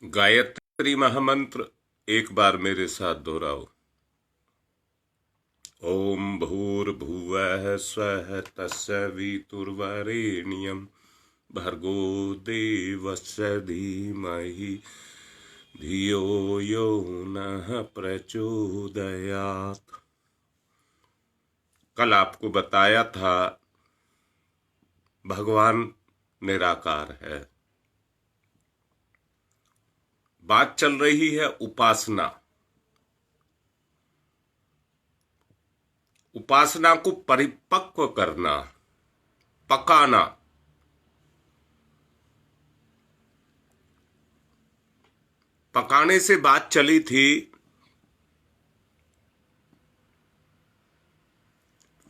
गायत्री महामंत्र एक बार मेरे साथ दोहराओ। ओम भूर्भुवः स्वः तत्सवितुर्वरेण्यं भर्गो देवस्य धीमहि धियो यो नः प्रचोदयात्। कल आपको बताया था भगवान निराकार है। बात चल रही है उपासना। उपासना को परिपक्व करना, पकाना। पकाने से बात चली थी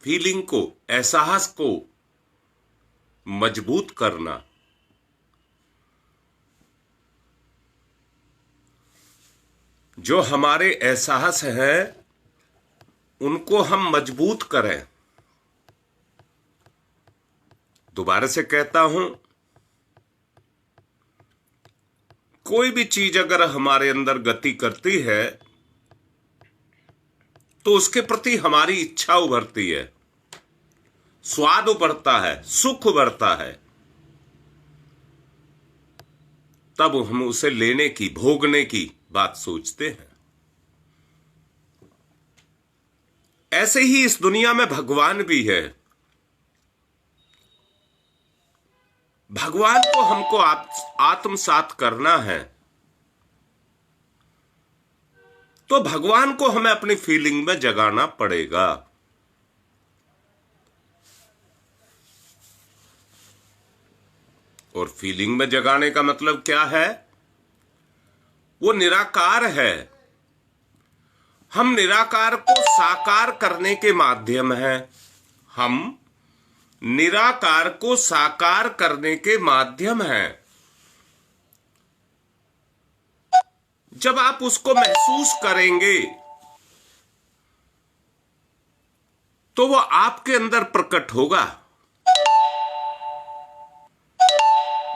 फीलिंग को, एहसास को मजबूत करना। जो हमारे एहसास हैं उनको हम मजबूत करें। दोबारा से कहता हूं, कोई भी चीज अगर हमारे अंदर गति करती है तो उसके प्रति हमारी इच्छा उभरती है, स्वाद उभरता है, सुख उभरता है। तब हम उसे लेने की, भोगने की बात सोचते हैं। ऐसे ही इस दुनिया में भगवान भी है। भगवान को हमको आत्मसात करना है तो भगवान को हमें अपनी फीलिंग में जगाना पड़ेगा। और फीलिंग में जगाने का मतलब क्या है? वो निराकार है। हम निराकार को साकार करने के माध्यम हैं। हम निराकार को साकार करने के माध्यम हैं। जब आप उसको महसूस करेंगे तो वो आपके अंदर प्रकट होगा।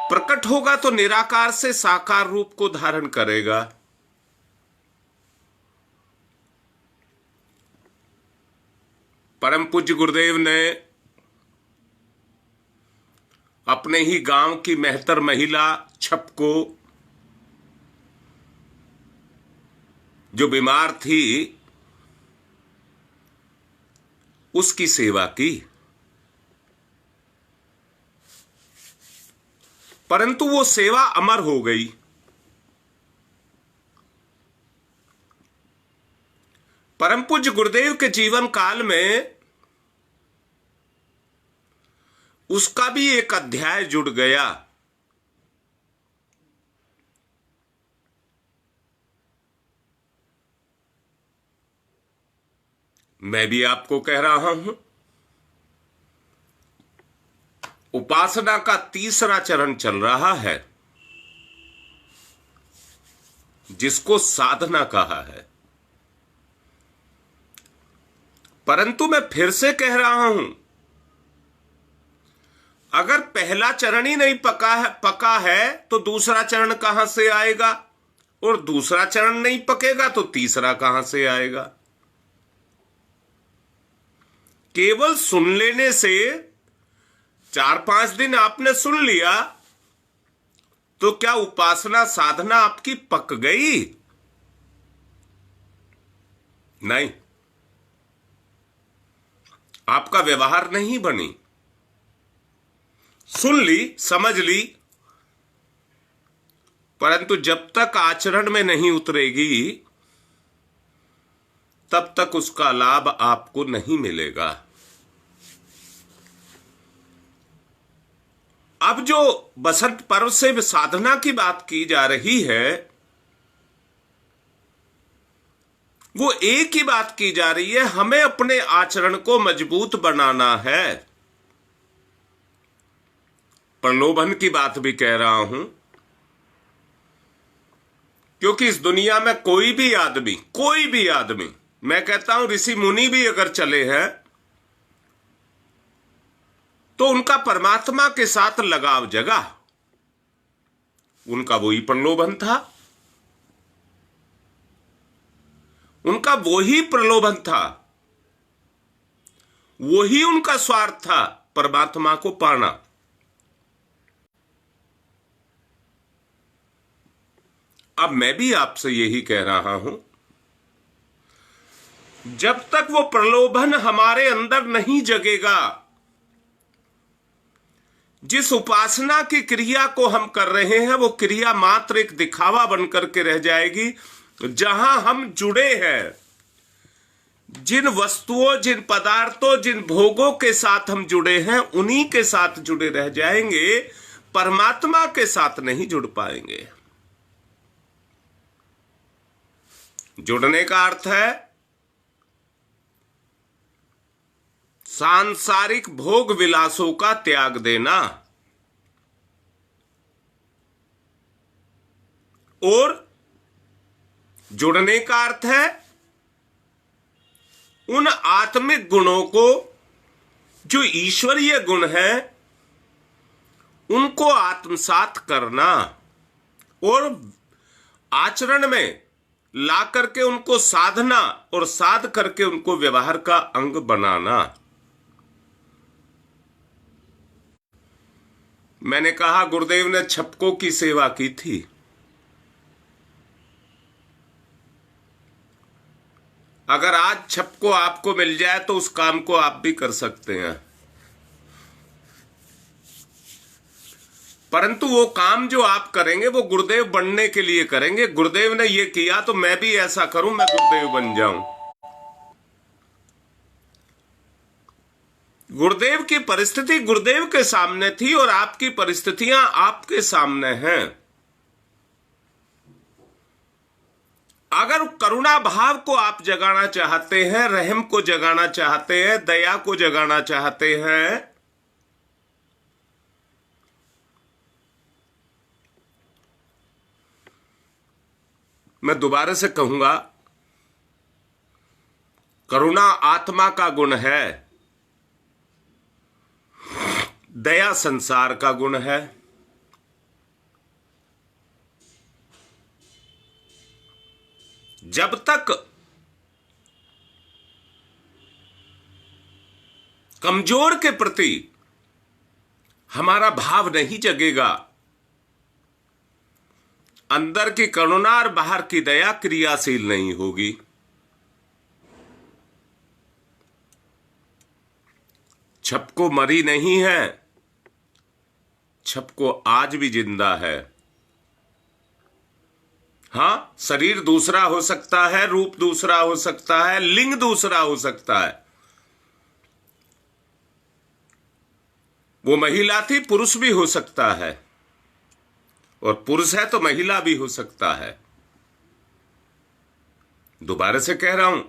प्रकट होगा तो निराकार से साकार रूप को धारण करेगा। परम पूज्य गुरुदेव ने अपने ही गांव की मेहतर महिला छप को, जो बीमार थी, उसकी सेवा की। परंतु वो सेवा अमर हो गई। परम पूज्य गुरुदेव के जीवन काल में उसका भी एक अध्याय जुड़ गया। मैं भी आपको कह रहा हूं, उपासना का तीसरा चरण चल रहा है, जिसको साधना कहा है। परंतु मैं फिर से कह रहा हूं, अगर पहला चरण ही नहीं पका है तो दूसरा चरण कहां से आएगा? और दूसरा चरण नहीं पकेगा तो तीसरा कहां से आएगा? केवल सुन लेने से, 4-5 दिन आपने सुन लिया तो क्या उपासना साधना आपकी पक गई? नहीं, आपका व्यवहार नहीं बनी। सुन ली, समझ ली, परंतु जब तक आचरण में नहीं उतरेगी तब तक उसका लाभ आपको नहीं मिलेगा। अब जो बसंत पर्व से साधना की बात की जा रही है, वो एक ही बात की जा रही है, हमें अपने आचरण को मजबूत बनाना है। प्रलोभन की बात भी कह रहा हूं, क्योंकि इस दुनिया में कोई भी आदमी, मैं कहता हूं ऋषि मुनि भी अगर चले हैं तो उनका परमात्मा के साथ लगाव जगा। उनका वही प्रलोभन था। उनका वही प्रलोभन था, वही उनका स्वार्थ था, परमात्मा को पाना। अब मैं भी आपसे यही कह रहा हूं, जब तक वो प्रलोभन हमारे अंदर नहीं जगेगा, जिस उपासना की क्रिया को हम कर रहे हैं वो क्रिया मात्र एक दिखावा बनकर के रह जाएगी। जहां हम जुड़े हैं, जिन वस्तुओं, जिन पदार्थों, जिन भोगों के साथ हम जुड़े हैं, उन्हीं के साथ जुड़े रह जाएंगे, परमात्मा के साथ नहीं जुड़ पाएंगे। जुड़ने का अर्थ है सांसारिक भोग विलासों का त्याग देना, और जुड़ने का अर्थ है उन आत्मिक गुणों को, जो ईश्वरीय गुण हैं, उनको आत्मसात करना और आचरण में ला करके उनको साधना और साध करके उनको व्यवहार का अंग बनाना। मैंने कहा गुरुदेव ने छपकों की सेवा की थी। अगर आज छपको आपको मिल जाए तो उस काम को आप भी कर सकते हैं, परंतु वो काम जो आप करेंगे वो गुरुदेव बनने के लिए करेंगे। गुरुदेव ने ये किया तो मैं भी ऐसा करूं, मैं गुरुदेव बन जाऊं। गुरुदेव की परिस्थिति गुरुदेव के सामने थी और आपकी परिस्थितियां आपके सामने हैं। अगर करुणा भाव को आप जगाना चाहते हैं, रहम को जगाना चाहते हैं, दया को जगाना चाहते हैं, मैं दोबारा से कहूंगा, करुणा आत्मा का गुण है, दया संसार का गुण है। जब तक कमजोर के प्रति हमारा भाव नहीं जगेगा, अंदर की करुणा और बाहर की दया क्रियाशील नहीं होगी। छपको मरी नहीं है, छपको आज भी जिंदा है। हां, शरीर दूसरा हो सकता है, रूप दूसरा हो सकता है, लिंग दूसरा हो सकता है। वो महिला थी, पुरुष भी हो सकता है, और पुरुष है तो महिला भी हो सकता है। दोबारा से कह रहा हूं,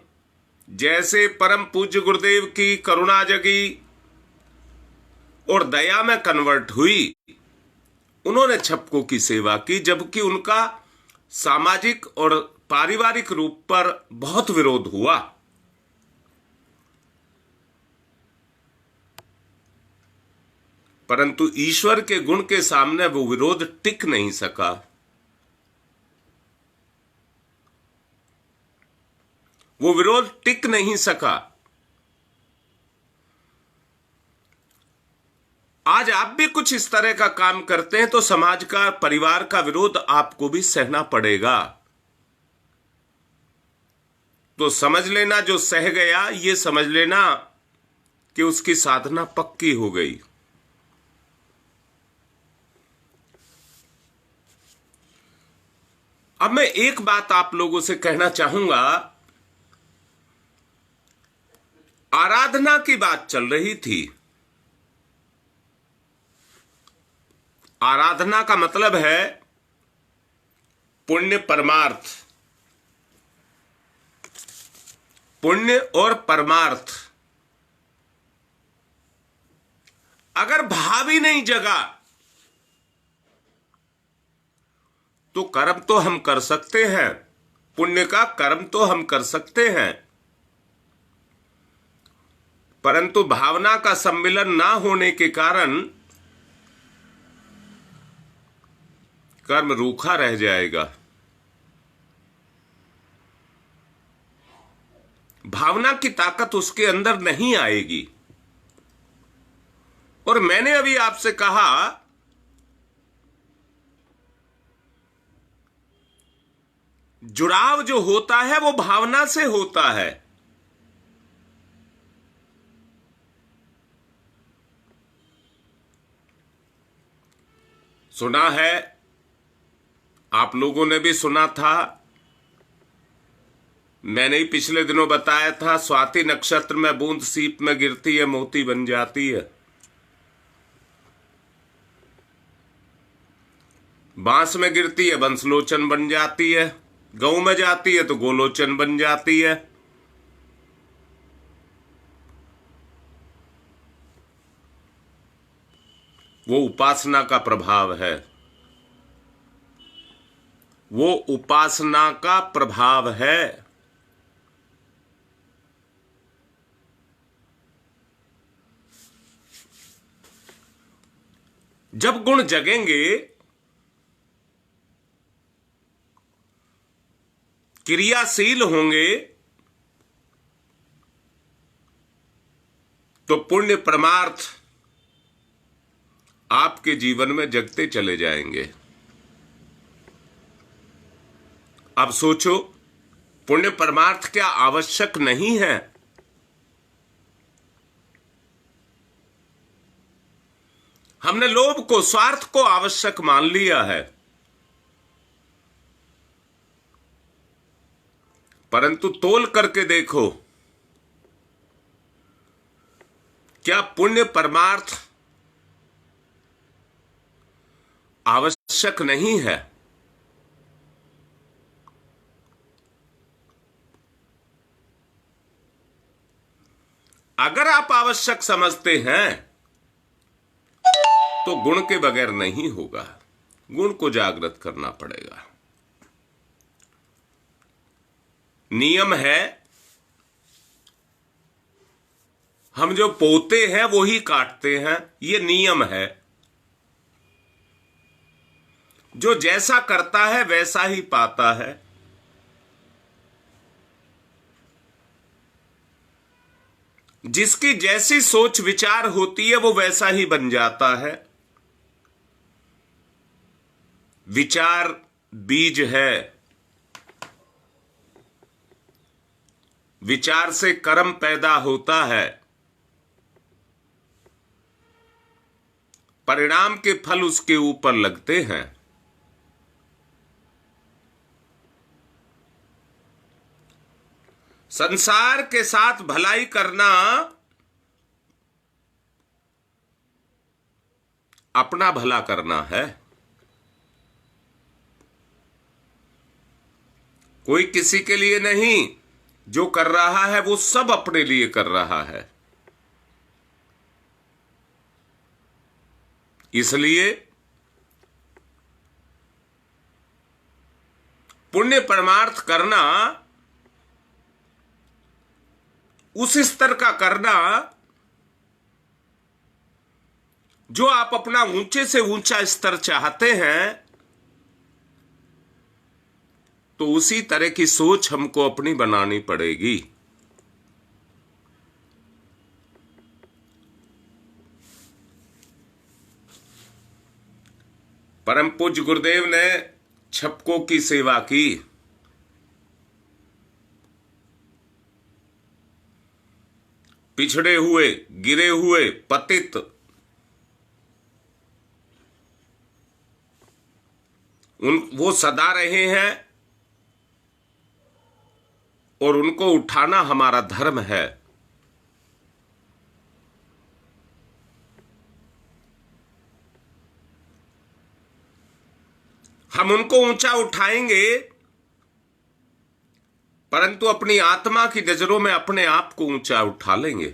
जैसे परम पूज्य गुरुदेव की करुणा जगी और दया में कन्वर्ट हुई, उन्होंने छपकों की सेवा की, जबकि उनका सामाजिक और पारिवारिक रूप पर बहुत विरोध हुआ। परंतु ईश्वर के गुण के सामने वो विरोध टिक नहीं सका। वो विरोध टिक नहीं सका। आज आप भी कुछ इस तरह का काम करते हैं तो समाज का, परिवार का विरोध आपको भी सहना पड़ेगा। तो समझ लेना, जो सह गया ये समझ लेना कि उसकी साधना पक्की हो गई। अब मैं एक बात आप लोगों से कहना चाहूंगा। आराधना की बात चल रही थी। आराधना का मतलब है पुण्य परमार्थ, पुण्य और परमार्थ। अगर भाव ही नहीं जगा तो कर्म तो हम कर सकते हैं, पुण्य का कर्म तो हम कर सकते हैं, परंतु भावना का सम्मिलन ना होने के कारण कर्म रूखा रह जाएगा। भावना की ताकत उसके अंदर नहीं आएगी। और मैंने अभी आपसे कहा, जुड़ाव जो होता है वो भावना से होता है। सुना है, आप लोगों ने भी सुना था, मैंने ही पिछले दिनों बताया था, स्वाति नक्षत्र में बूंद सीप में गिरती है, मोती बन जाती है। बांस में गिरती है, बंसलोचन बन जाती है। गऊ में जाती है तो गोलोचन बन जाती है। वो उपासना का प्रभाव है, वो उपासना का प्रभाव है। जब गुण जगेंगे, क्रियाशील होंगे, तो पुण्य परमार्थ आपके जीवन में जगते चले जाएंगे। अब सोचो, पुण्य परमार्थ क्या आवश्यक नहीं है? हमने लोभ को, स्वार्थ को आवश्यक मान लिया है। परंतु तोल करके देखो, क्या पुण्य परमार्थ आवश्यक नहीं है? अगर आप आवश्यक समझते हैं तो गुण के बगैर नहीं होगा, गुण को जागृत करना पड़ेगा। नियम है, हम जो बोते हैं वो ही काटते हैं, ये नियम है। जो जैसा करता है वैसा ही पाता है। जिसकी जैसी सोच विचार होती है वो वैसा ही बन जाता है। विचार बीज है, विचार से कर्म पैदा होता है, परिणाम के फल उसके ऊपर लगते हैं। संसार के साथ भलाई करना अपना भला करना है। कोई किसी के लिए नहीं, जो कर रहा है वो सब अपने लिए कर रहा है। इसलिए पुण्य परमार्थ करना, उस स्तर का करना जो आप अपना ऊंचे से ऊंचा स्तर चाहते हैं, तो उसी तरह की सोच हमको अपनी बनानी पड़ेगी। परम पूज्य गुरुदेव ने छपकों की सेवा की। पिछड़े हुए, गिरे हुए, पतित, वो सदा रहे हैं और उनको उठाना हमारा धर्म है। हम उनको ऊंचा उठाएंगे, परंतु अपनी आत्मा की नजरों में अपने आप को ऊंचा उठा लेंगे।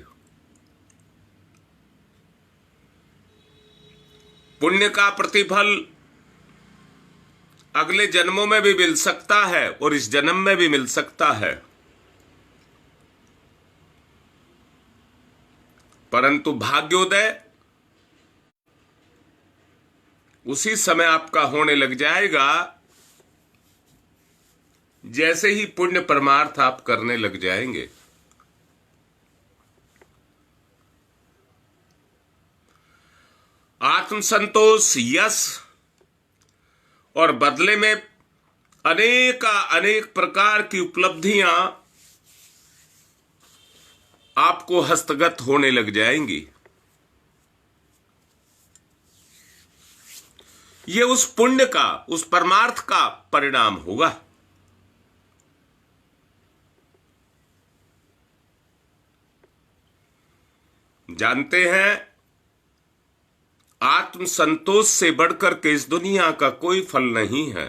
पुण्य का प्रतिफल अगले जन्मों में भी मिल सकता है और इस जन्म में भी मिल सकता है, परंतु भाग्योदय उसी समय आपका होने लग जाएगा जैसे ही पुण्य परमार्थ आप करने लग जाएंगे। आत्मसंतोष, यश और बदले में अनेक प्रकार की उपलब्धियां आपको हस्तगत होने लग जाएंगी। ये उस पुण्य का, उस परमार्थ का परिणाम होगा। जानते हैं, आत्मसंतोष से बढ़कर के इस दुनिया का कोई फल नहीं है।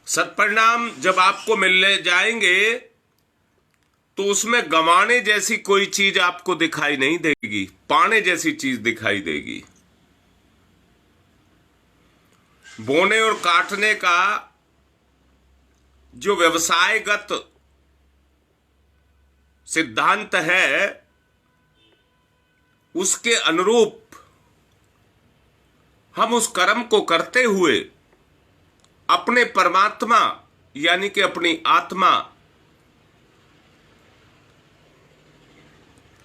सत्परिणाम जब आपको मिलने जाएंगे तो उसमें गंवाने जैसी कोई चीज आपको दिखाई नहीं देगी, पाने जैसी चीज दिखाई देगी। बोने और काटने का जो व्यवसायगत सिद्धांत है, उसके अनुरूप हम उस कर्म को करते हुए अपने परमात्मा यानी कि अपनी आत्मा,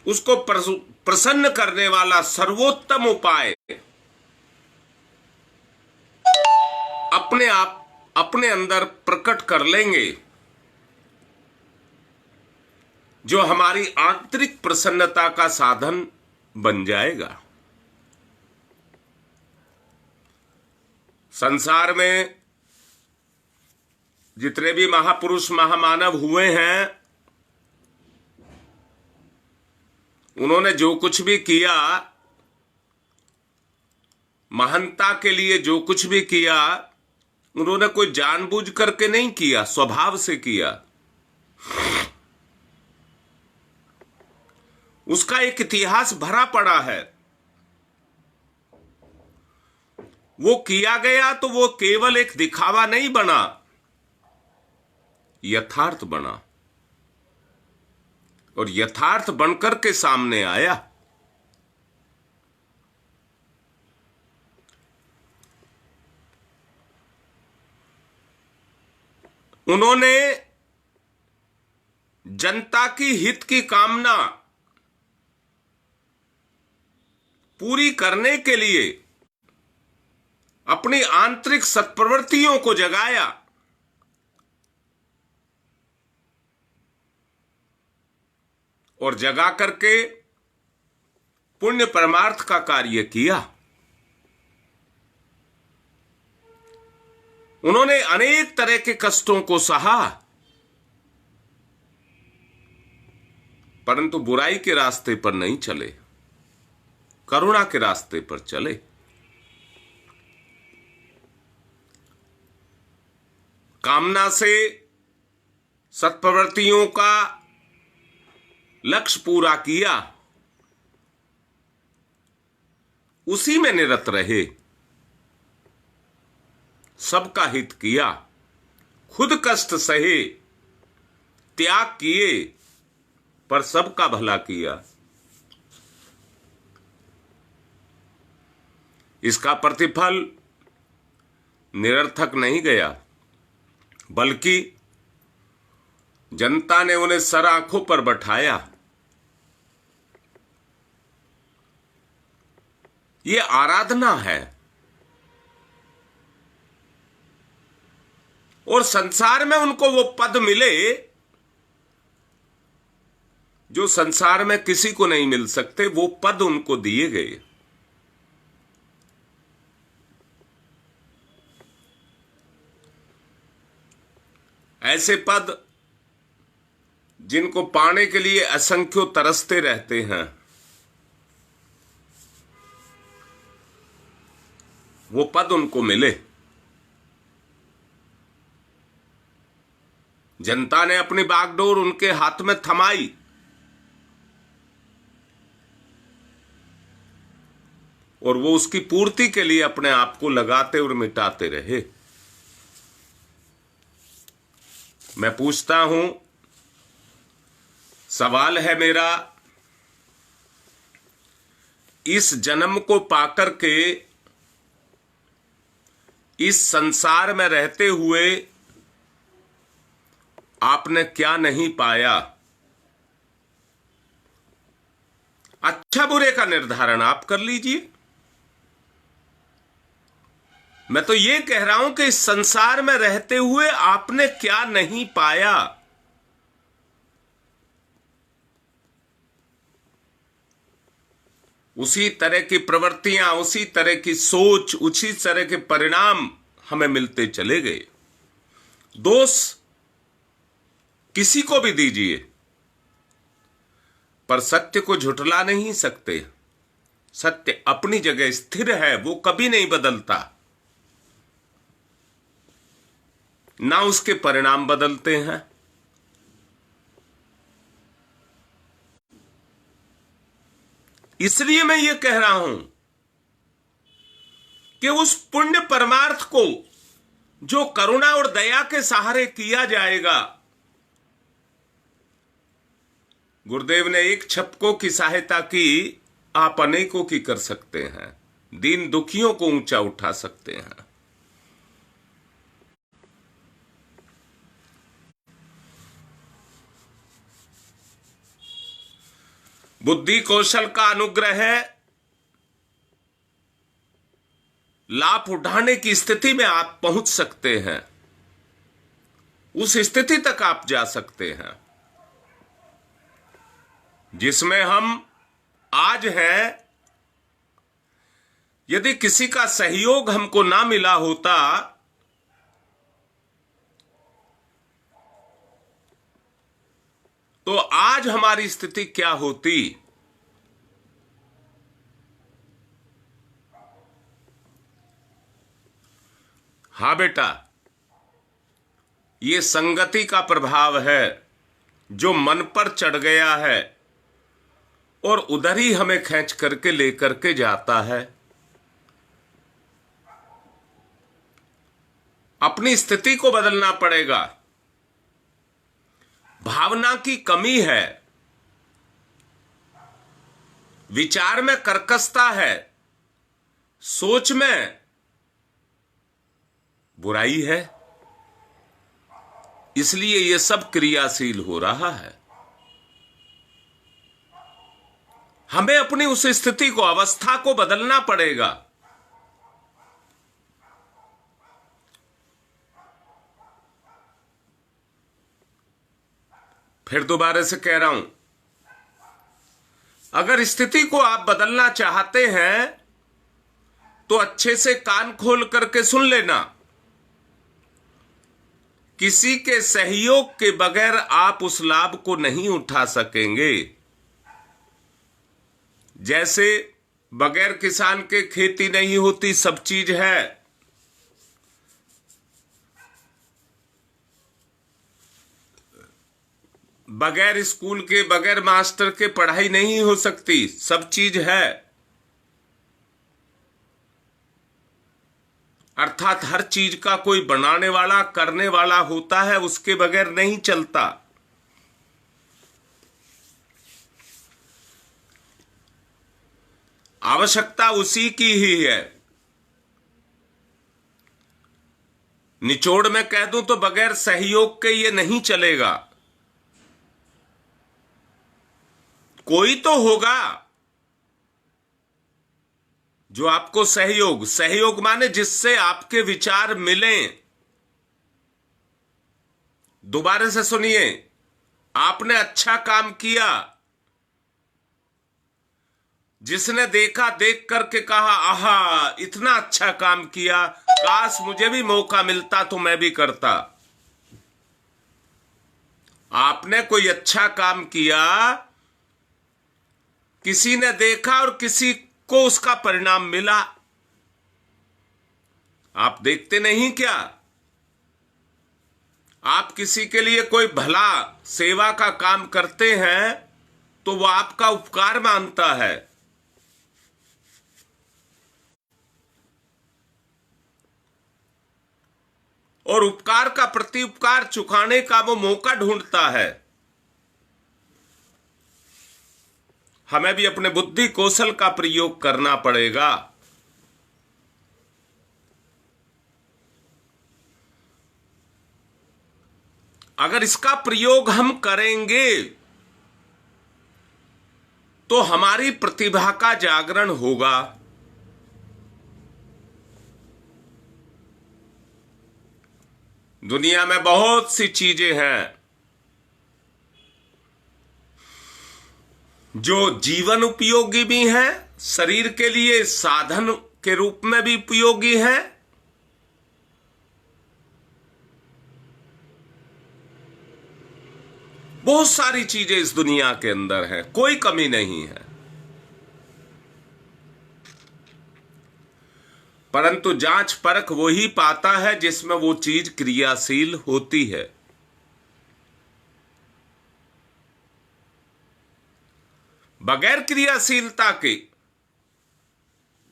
उसको प्रसन्न करने वाला सर्वोत्तम उपाय अपने आप अपने अंदर प्रकट कर लेंगे, जो हमारी आंतरिक प्रसन्नता का साधन बन जाएगा। संसार में जितने भी महापुरुष महामानव हुए हैं, उन्होंने जो कुछ भी किया, महानता के लिए जो कुछ भी किया, उन्होंने कोई जानबूझ करके नहीं किया, स्वभाव से किया। उसका एक इतिहास भरा पड़ा है। वो किया गया तो वो केवल एक दिखावा नहीं बना, यथार्थ बना और यथार्थ बनकर के सामने आया। उन्होंने जनता की हित की कामना पूरी करने के लिए अपनी आंतरिक सत्प्रवृत्तियों को जगाया और जगा करके पुण्य परमार्थ का कार्य किया। उन्होंने अनेक तरह के कष्टों को सहा, परंतु बुराई के रास्ते पर नहीं चले, करुणा के रास्ते पर चले। कामना से सत्प्रवृत्तियों का लक्ष्य पूरा किया, उसी में निरत रहे, सबका हित किया, खुद कष्ट सहे, त्याग किए, पर सबका भला किया। इसका प्रतिफल निरर्थक नहीं गया, बल्कि जनता ने उन्हें सर आंखों पर बैठाया। ये आराधना है और संसार में उनको वो पद मिले जो संसार में किसी को नहीं मिल सकते, वो पद उनको दिए गए। ऐसे पद जिनको पाने के लिए असंख्यों तरसते रहते हैं, वो पद उनको मिले। जनता ने अपनी बागडोर उनके हाथ में थमाई और वो उसकी पूर्ति के लिए अपने आप को लगाते और मिटाते रहे। मैं पूछता हूं, सवाल है मेरा, इस जन्म को पाकर के, इस संसार में रहते हुए आपने क्या नहीं पाया। अच्छा बुरे का निर्धारण आप कर लीजिए। मैं तो ये कह रहा हूं कि इस संसार में रहते हुए आपने क्या नहीं पाया। उसी तरह की प्रवृत्तियां, उसी तरह की सोच, उसी तरह के परिणाम हमें मिलते चले गए। दोष किसी को भी दीजिए, पर सत्य को झुठला नहीं सकते। सत्य अपनी जगह स्थिर है, वो कभी नहीं बदलता, ना उसके परिणाम बदलते हैं। इसलिए मैं ये कह रहा हूं कि उस पुण्य परमार्थ को जो करुणा और दया के सहारे किया जाएगा, गुरुदेव ने एक छपकों की सहायता की, आप अनेकों की कर सकते हैं। दीन दुखियों को ऊंचा उठा सकते हैं। बुद्धि कौशल का अनुग्रह है, लाभ उठाने की स्थिति में आप पहुंच सकते हैं, उस स्थिति तक आप जा सकते हैं जिसमें हम आज हैं। यदि किसी का सहयोग हमको ना मिला होता तो आज हमारी स्थिति क्या होती। हां बेटा, ये संगति का प्रभाव है जो मन पर चढ़ गया है और उधर ही हमें खींच करके लेकर के जाता है। अपनी स्थिति को बदलना पड़ेगा। भावना की कमी है, विचार में कर्कशता है, सोच में बुराई है, इसलिए यह सब क्रियाशील हो रहा है। हमें अपनी उस स्थिति को, अवस्था को बदलना पड़ेगा। फिर दोबारा से कह रहा हूं, अगर स्थिति को आप बदलना चाहते हैं तो अच्छे से कान खोल करके सुन लेना। किसी के सहयोग के बगैर आप उस लाभ को नहीं उठा सकेंगे। जैसे बगैर किसान के खेती नहीं होती, सब चीज है। बगैर स्कूल के, बगैर मास्टर के पढ़ाई नहीं हो सकती, सब चीज है। अर्थात हर चीज का कोई बनाने वाला, करने वाला होता है, उसके बगैर नहीं चलता। आवश्यकता उसी की ही है। निचोड़ में कह दूं तो बगैर सहयोग के ये नहीं चलेगा। कोई तो होगा जो आपको सहयोग माने जिससे आपके विचार मिलें। दोबारा से सुनिए, आपने अच्छा काम किया, जिसने देखा, देख करके कहा, आहा इतना अच्छा काम किया, काश मुझे भी मौका मिलता तो मैं भी करता। आपने कोई अच्छा काम किया, किसी ने देखा और किसी को उसका परिणाम मिला। आप देखते नहीं क्या? आप किसी के लिए कोई भला सेवा का काम करते हैं तो वह आपका उपकार मानता है। और उपकार का प्रति उपकार चुकाने का वो मौका ढूंढता है। हमें भी अपने बुद्धि कौशल का प्रयोग करना पड़ेगा। अगर अगर इसका प्रयोग हम करेंगे तो हमारी प्रतिभा का जागरण होगा। दुनिया में बहुत सी चीजें हैं जो जीवन उपयोगी भी हैं, शरीर के लिए साधन के रूप में भी उपयोगी हैं, बहुत सारी चीजें इस दुनिया के अंदर हैं, कोई कमी नहीं है। परंतु जांच परख वही पाता है जिसमें वो चीज क्रियाशील होती है। बगैर क्रियाशीलता के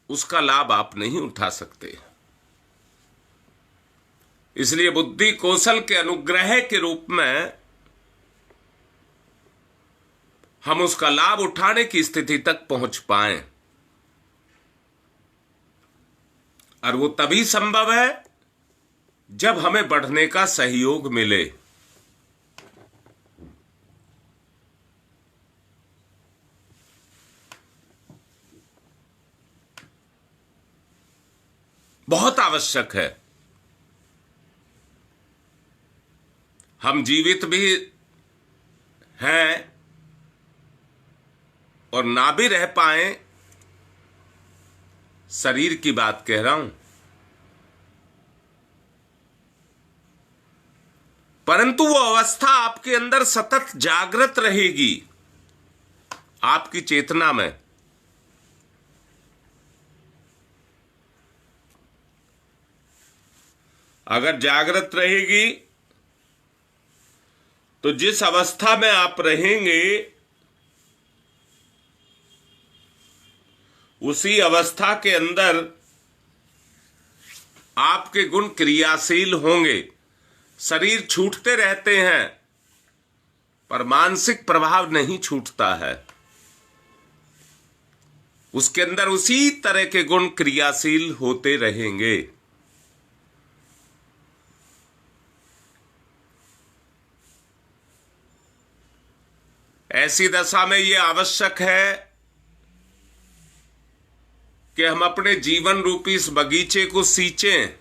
उसका लाभ आप नहीं उठा सकते। इसलिए बुद्धि कौशल के अनुग्रह के रूप में हम उसका लाभ उठाने की स्थिति तक पहुंच पाएं, और वो तभी संभव है जब हमें बढ़ने का सहयोग मिले। बहुत आवश्यक है। हम जीवित भी हैं और ना भी रह पाए, शरीर की बात कह रहा हूं, परंतु वो अवस्था आपके अंदर सतत जागृत रहेगी, आपकी चेतना में। अगर जागृत रहेगी तो जिस अवस्था में आप रहेंगे उसी अवस्था के अंदर आपके गुण क्रियाशील होंगे। शरीर छूटते रहते हैं पर मानसिक प्रभाव नहीं छूटता है, उसके अंदर उसी तरह के गुण क्रियाशील होते रहेंगे। ऐसी दशा में यह आवश्यक है कि हम अपने जीवन रूपी इस बगीचे को सींचें।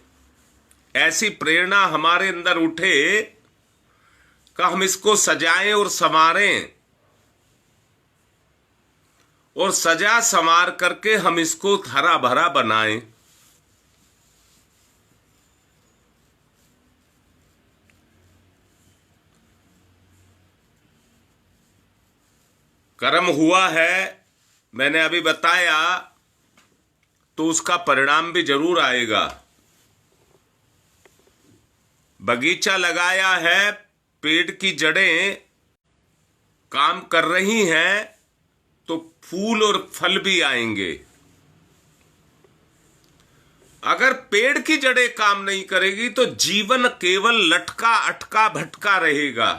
ऐसी प्रेरणा हमारे अंदर उठे कि हम इसको सजाएं और संवारें, और सजा संवार करके हम इसको हरा भरा बनाएं। कर्म हुआ है, मैंने अभी बताया, तो उसका परिणाम भी जरूर आएगा। बगीचा लगाया है, पेड़ की जड़ें काम कर रही हैं, तो फूल और फल भी आएंगे। अगर पेड़ की जड़ें काम नहीं करेगी तो जीवन केवल लटका अटका भटका रहेगा।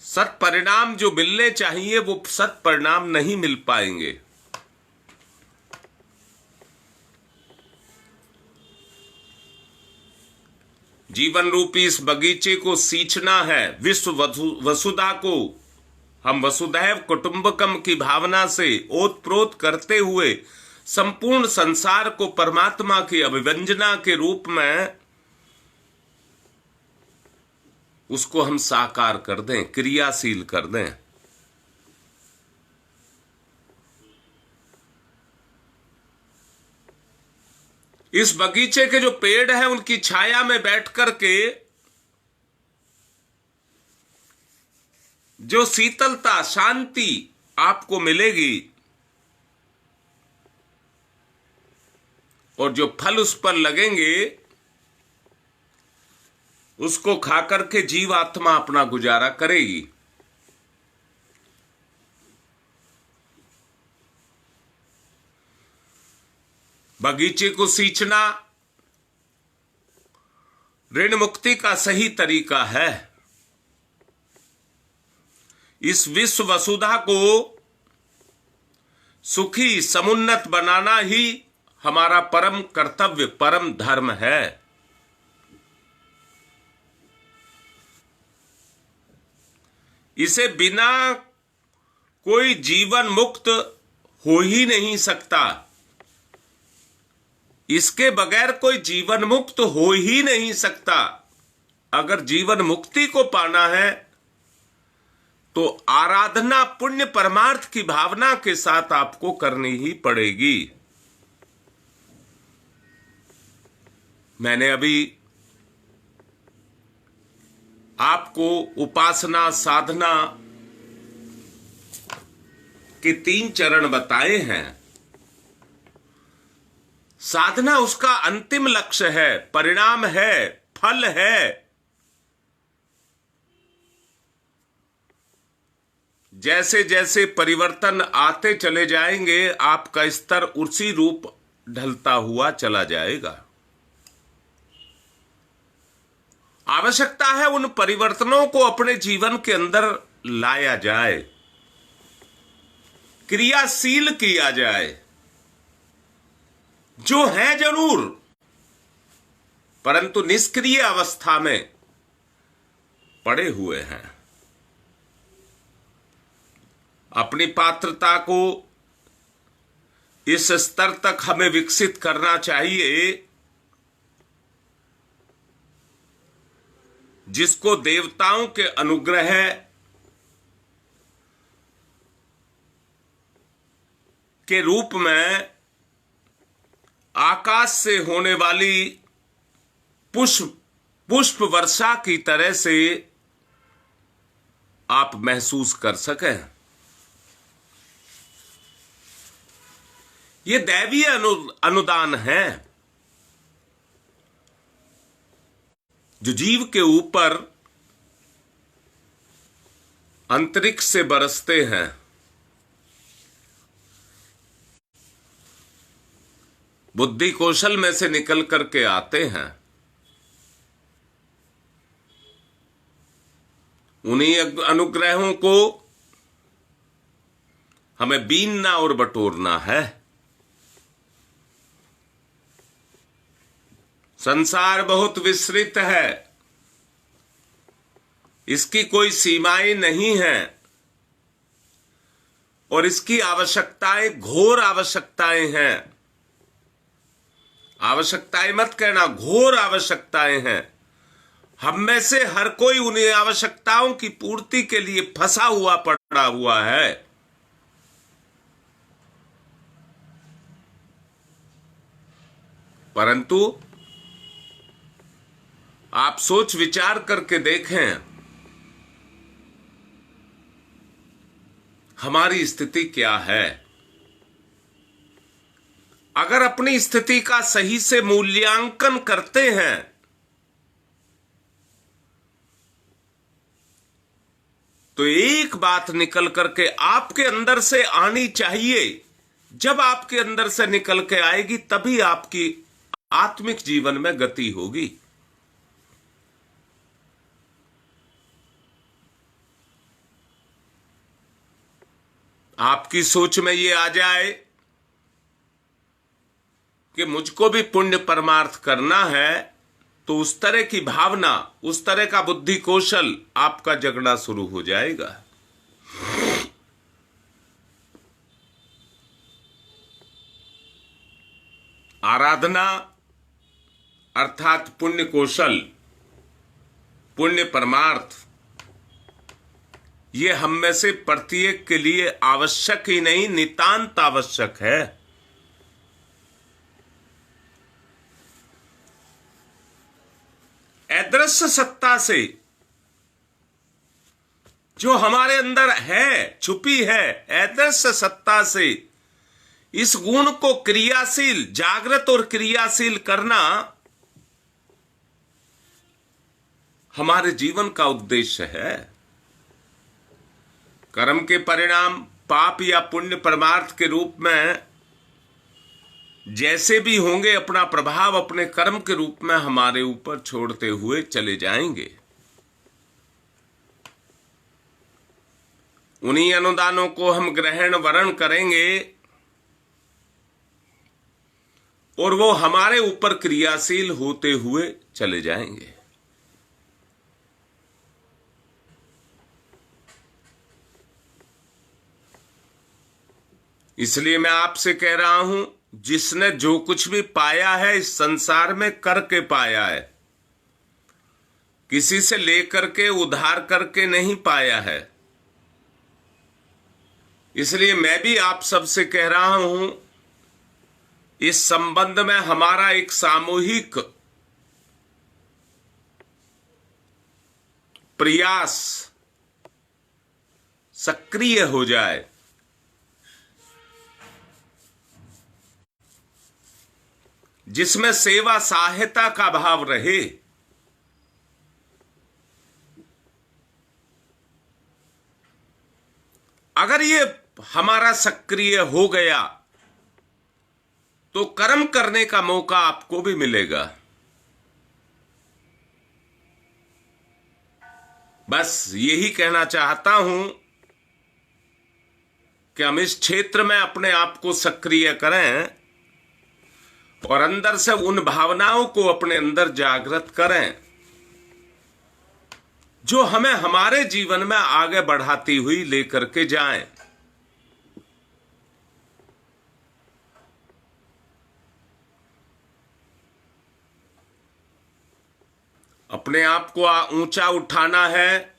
सत परिणाम जो मिलने चाहिए वो सत परिणाम नहीं मिल पाएंगे। जीवन रूपी इस बगीचे को सींचना है। विश्व वसुधा को हम वसुधैव कुटुंबकम की भावना से ओतप्रोत करते हुए संपूर्ण संसार को परमात्मा की अभिव्यंजना के रूप में उसको हम साकार कर दें, क्रियाशील कर दें। इस बगीचे के जो पेड़ हैं उनकी छाया में बैठ करके जो शीतलता, शांति आपको मिलेगी, और जो फल उस पर लगेंगे उसको खाकर के जीवात्मा अपना गुजारा करेगी। बगीचे को सींचना ऋण मुक्ति का सही तरीका है। इस विश्व वसुधा को सुखी समुन्नत बनाना ही हमारा परम कर्तव्य, परम धर्म है। इसे बिना कोई जीवन मुक्त हो ही नहीं सकता। इसके बगैर कोई जीवन मुक्त हो ही नहीं सकता। अगर जीवन मुक्ति को पाना है तो आराधना पुण्य परमार्थ की भावना के साथ आपको करनी ही पड़ेगी। मैंने अभी आपको उपासना साधना के 3 चरण बताए हैं। साधना उसका अंतिम लक्ष्य है, परिणाम है, फल है। जैसे जैसे परिवर्तन आते चले जाएंगे आपका स्तर उसी रूप ढलता हुआ चला जाएगा। आवश्यकता है उन परिवर्तनों को अपने जीवन के अंदर लाया जाए, क्रियाशील किया जाए। जो है जरूर, परंतु निष्क्रिय अवस्था में पड़े हुए हैं। अपनी पात्रता को इस स्तर तक हमें विकसित करना चाहिए जिसको देवताओं के अनुग्रह के रूप में आकाश से होने वाली पुष्प वर्षा की तरह से आप महसूस कर सकें। ये दैवीय अनुदान है जो जीव के ऊपर अंतरिक्ष से बरसते हैं। बुद्धि कौशल में से निकल करके आते हैं। उन्हीं अनुग्रहों को हमें बीनना और बटोरना है। संसार बहुत विस्तृत है, इसकी कोई सीमाएं नहीं है और इसकी आवश्यकताएं घोर आवश्यकताएं हैं। आवश्यकताएं मत कहना, घोर आवश्यकताएं हैं। हम में से हर कोई उन्हीं आवश्यकताओं की पूर्ति के लिए फंसा हुआ पड़ा हुआ है। परंतु आप सोच विचार करके देखें हमारी स्थिति क्या है। अगर अपनी स्थिति का सही से मूल्यांकन करते हैं तो एक बात निकल करके आपके अंदर से आनी चाहिए। जब आपके अंदर से निकल के आएगी तभी आपकी आत्मिक जीवन में गति होगी। आपकी सोच में ये आ जाए कि मुझको भी पुण्य परमार्थ करना है, तो उस तरह की भावना, उस तरह का बुद्धि कौशल आपका जगना शुरू हो जाएगा। आराधना अर्थात पुण्य कौशल, पुण्य परमार्थ, ये हम में से प्रत्येक के लिए आवश्यक ही नहीं, नितांत आवश्यक है। अदृश्य सत्ता से जो हमारे अंदर है, छुपी है, अदृश्य सत्ता से इस गुण को क्रियाशील, जागृत और क्रियाशील करना हमारे जीवन का उद्देश्य है। कर्म के परिणाम पाप या पुण्य परमार्थ के रूप में जैसे भी होंगे, अपना प्रभाव अपने कर्म के रूप में हमारे ऊपर छोड़ते हुए चले जाएंगे। उन्हीं अनुदानों को हम ग्रहण वरण करेंगे और वो हमारे ऊपर क्रियाशील होते हुए चले जाएंगे। इसलिए मैं आपसे कह रहा हूं, जिसने जो कुछ भी पाया है इस संसार में करके पाया है, किसी से लेकर के उधार करके नहीं पाया है। इसलिए मैं भी आप सबसे कह रहा हूं, इस संबंध में हमारा एक सामूहिक प्रयास सक्रिय हो जाए, जिसमें सेवा सहायता का भाव रहे। अगर ये हमारा सक्रिय हो गया तो कर्म करने का मौका आपको भी मिलेगा। बस यही कहना चाहता हूं कि हम इस क्षेत्र में अपने आप को सक्रिय करें और अंदर से उन भावनाओं को अपने अंदर जागृत करें जो हमें हमारे जीवन में आगे बढ़ाती हुई लेकर के जाएं। अपने आप को ऊंचा उठाना है।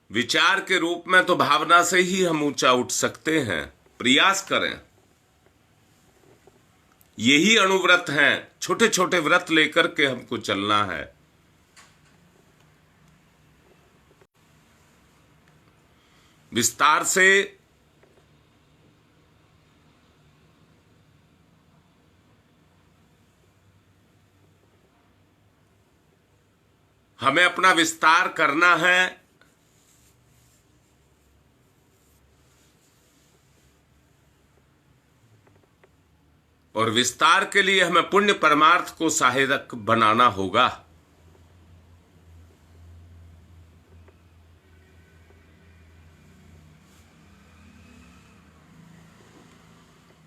विचार के रूप में तो भावना से ही हम ऊंचा उठ सकते हैं। प्रयास करें। यही अणुव्रत हैं, छोटे छोटे व्रत लेकर के हमको चलना है। विस्तार से हमें अपना विस्तार करना है। और विस्तार के लिए हमें पुण्य परमार्थ को सहायक बनाना होगा।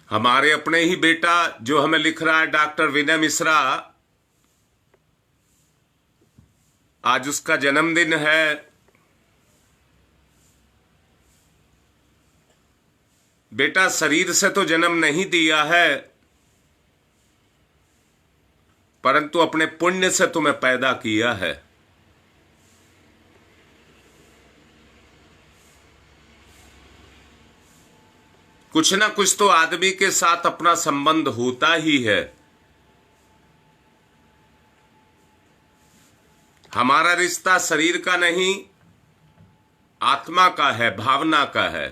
हमारे अपने ही बेटा जो हमें लिख रहा है, डॉक्टर विनय मिश्रा, आज उसका जन्मदिन है। बेटा, शरीर से तो जन्म नहीं दिया है, परंतु अपने पुण्य से तुम्हें पैदा किया है। कुछ ना कुछ तो आदमी के साथ अपना संबंध होता ही है। हमारा रिश्ता शरीर का नहीं, आत्मा का है, भावना का है।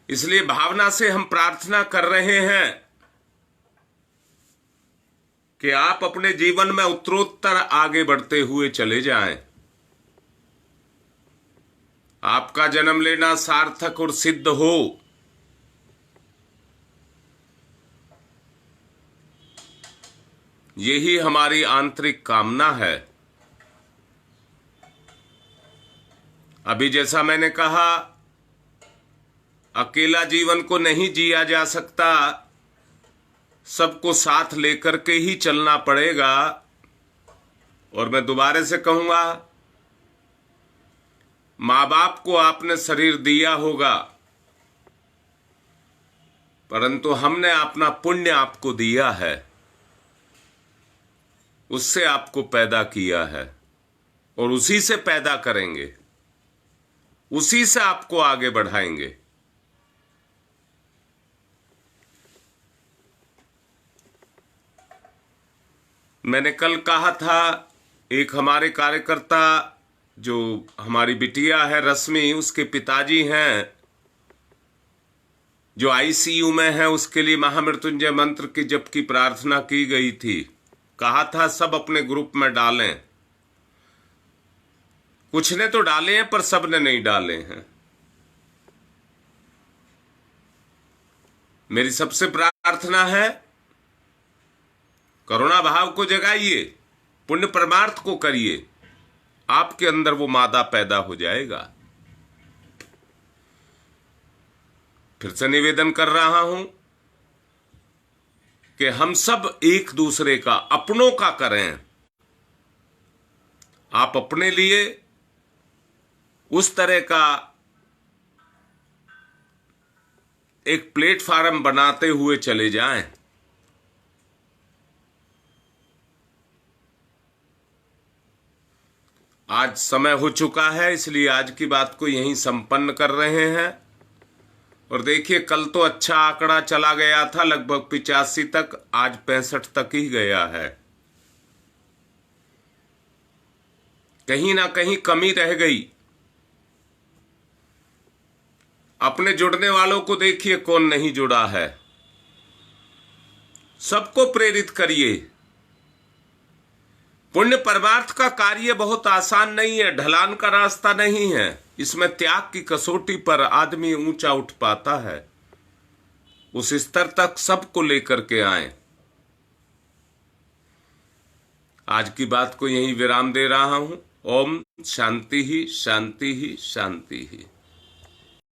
इसलिए भावना से हम प्रार्थना कर रहे हैं कि आप अपने जीवन में उत्तरोत्तर आगे बढ़ते हुए चले जाएं। आपका जन्म लेना सार्थक और सिद्ध हो। यही हमारी आंतरिक कामना है। अभी जैसा मैंने कहा, अकेला जीवन को नहीं जिया जा सकता, सबको साथ लेकर के ही चलना पड़ेगा। और मैं दोबारा से कहूंगा, माँ बाप को आपने शरीर दिया होगा, परंतु हमने अपना पुण्य आपको दिया है, उससे आपको पैदा किया है और उसी से पैदा करेंगे, उसी से आपको आगे बढ़ाएंगे। मैंने कल कहा था, एक हमारे कार्यकर्ता जो हमारी बिटिया है रश्मि, उसके पिताजी हैं जो आईसीयू में है, उसके लिए महामृत्युंजय मंत्र की जप की प्रार्थना की गई थी। कहा था सब अपने ग्रुप में डालें। कुछ ने तो डाले हैं पर सब ने नहीं डाले हैं। मेरी सबसे प्रार्थना है, करुणा भाव को जगाइए, पुण्य परमार्थ को करिए, आपके अंदर वो मादा पैदा हो जाएगा। फिर से निवेदन कर रहा हूं कि हम सब एक दूसरे का, अपनों का करें। आप अपने लिए उस तरह का एक प्लेटफार्म बनाते हुए चले जाएं। आज समय हो चुका है, इसलिए आज की बात को यहीं संपन्न कर रहे हैं। और देखिए, कल तो अच्छा आंकड़ा चला गया था, लगभग 85 तक, आज 65 तक ही गया है। कहीं ना कहीं कमी रह गई। अपने जुड़ने वालों को देखिए, कौन नहीं जुड़ा है। सबको प्रेरित करिए। पुण्य परमार्थ का कार्य बहुत आसान नहीं है, ढलान का रास्ता नहीं है। इसमें त्याग की कसौटी पर आदमी ऊंचा उठ पाता है। उस स्तर तक सबको लेकर के आए। आज की बात को यहीं विराम दे रहा हूं। ओम शांति ही शांति ही शांति ही।